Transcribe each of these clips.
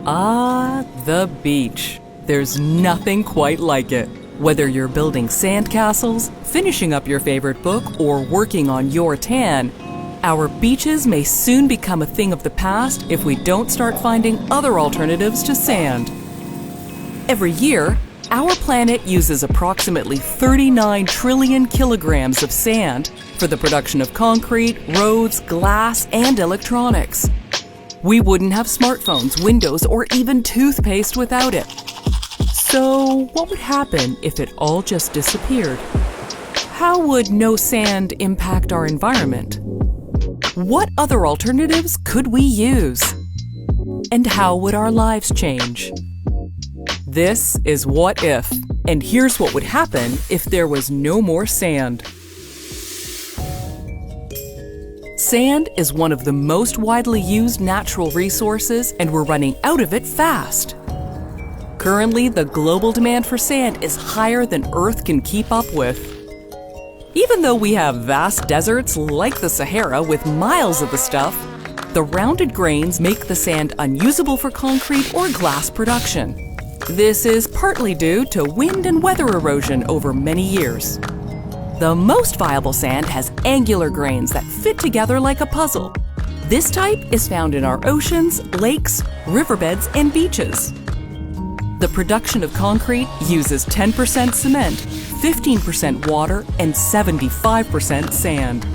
Ah, the beach. There's nothing quite like it. Whether you're building sandcastles, finishing up your favorite book, or working on your tan, our beaches may soon become a thing of the past if we don't start finding other alternatives to sand. Every year, our planet uses approximately 39 trillion kilograms of sand for the production of concrete, roads, glass, and electronics. We wouldn't have smartphones, windows, or even toothpaste without it. So, what would happen if it all just disappeared? How would no sand impact our environment? What other alternatives could we use? And how would our lives change? This is What If, and here's what would happen if there was no more sand. Sand is one of the most widely used natural resources, and we're running out of it fast. Currently, the global demand for sand is higher than Earth can keep up with. Even though we have vast deserts like the Sahara with miles of the stuff, the rounded grains make the sand unusable for concrete or glass production. This is partly due to wind and weather erosion over many years. The most viable sand has angular grains that fit together like a puzzle. This type is found in our oceans, lakes, riverbeds, and beaches. The production of concrete uses 10% cement, 15% water, and 75% sand.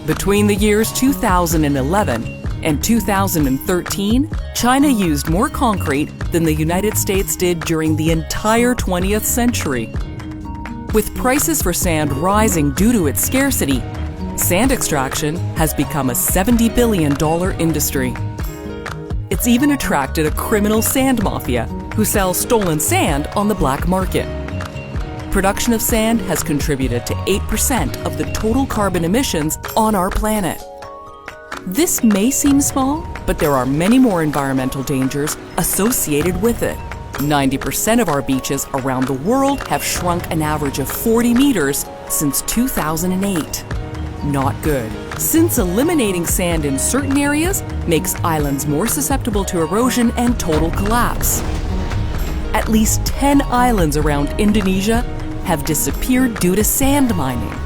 Between the years 2011 and 2013, China used more concrete than the United States did during the entire 20th century. With prices for sand rising due to its scarcity, sand extraction has become a $70 billion industry. It's even attracted a criminal sand mafia who sells stolen sand on the black market. Production of sand has contributed to 8% of the total carbon emissions on our planet. This may seem small, but there are many more environmental dangers associated with it. 90% of our beaches around the world have shrunk an average of 40 meters since 2008. Not good, since eliminating sand in certain areas makes islands more susceptible to erosion and total collapse. At least 10 islands around Indonesia have disappeared due to sand mining.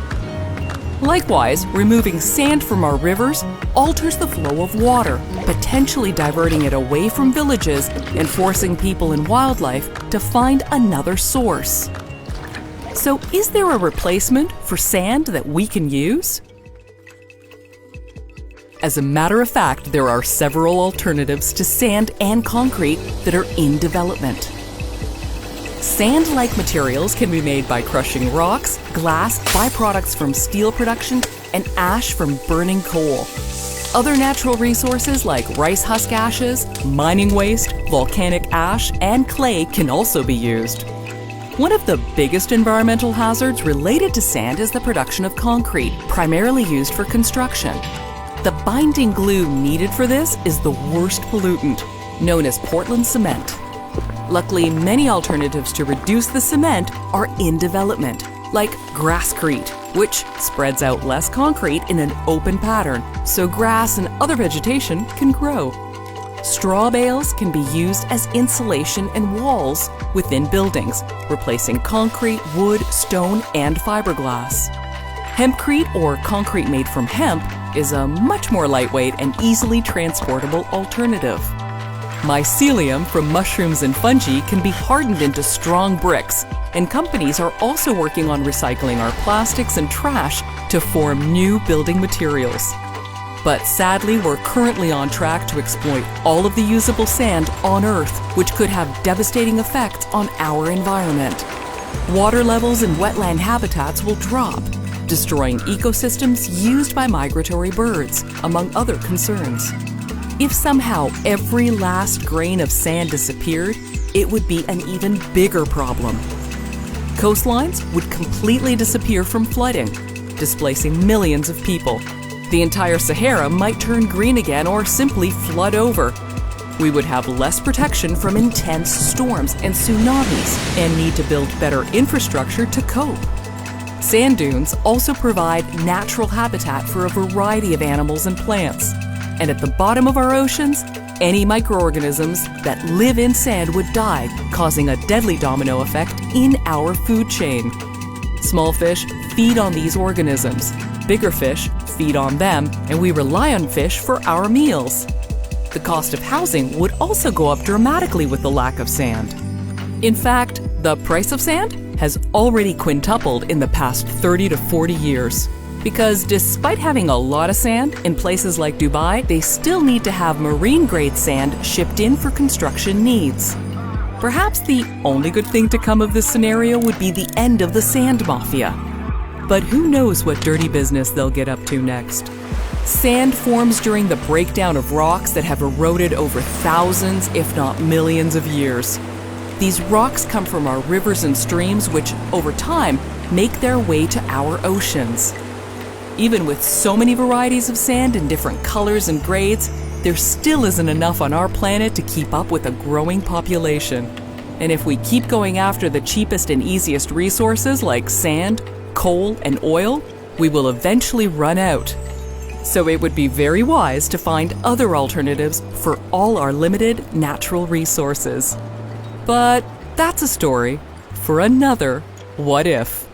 Likewise, removing sand from our rivers alters the flow of water, potentially diverting it away from villages and forcing people and wildlife to find another source. So, is there a replacement for sand that we can use? As a matter of fact, there are several alternatives to sand and concrete that are in development. Sand-like materials can be made by crushing rocks, glass, byproducts from steel production, and ash from burning coal. Other natural resources like rice husk ashes, mining waste, volcanic ash, and clay can also be used. One of the biggest environmental hazards related to sand is the production of concrete, primarily used for construction. The binding glue needed for this is the worst pollutant, known as Portland cement. Luckily, many alternatives to reduce the cement are in development, like Grasscrete, which spreads out less concrete in an open pattern, so grass and other vegetation can grow. Straw bales can be used as insulation and walls within buildings, replacing concrete, wood, stone, and fiberglass. Hempcrete, or concrete made from hemp, is a much more lightweight and easily transportable alternative. Mycelium from mushrooms and fungi can be hardened into strong bricks, and companies are also working on recycling our plastics and trash to form new building materials. But sadly, we're currently on track to exploit all of the usable sand on Earth, which could have devastating effects on our environment. Water levels in wetland habitats will drop, destroying ecosystems used by migratory birds, among other concerns. If somehow every last grain of sand disappeared, it would be an even bigger problem. Coastlines would completely disappear from flooding, displacing millions of people. The entire Sahara might turn green again or simply flood over. We would have less protection from intense storms and tsunamis and need to build better infrastructure to cope. Sand dunes also provide natural habitat for a variety of animals and plants. And at the bottom of our oceans, any microorganisms that live in sand would die, causing a deadly domino effect in our food chain. Small fish feed on these organisms. Bigger fish feed on them, and we rely on fish for our meals. The cost of housing would also go up dramatically with the lack of sand. In fact, the price of sand has already quintupled in the past 30 to 40 years. Because despite having a lot of sand in places like Dubai, they still need to have marine-grade sand shipped in for construction needs. Perhaps the only good thing to come of this scenario would be the end of the sand mafia. But who knows what dirty business they'll get up to next. Sand forms during the breakdown of rocks that have eroded over thousands, if not millions of years. These rocks come from our rivers and streams, which, over time, make their way to our oceans. Even with so many varieties of sand in different colors and grades, there still isn't enough on our planet to keep up with a growing population. And if we keep going after the cheapest and easiest resources like sand, coal, and oil, we will eventually run out. So it would be very wise to find other alternatives for all our limited natural resources. But that's a story for another What If.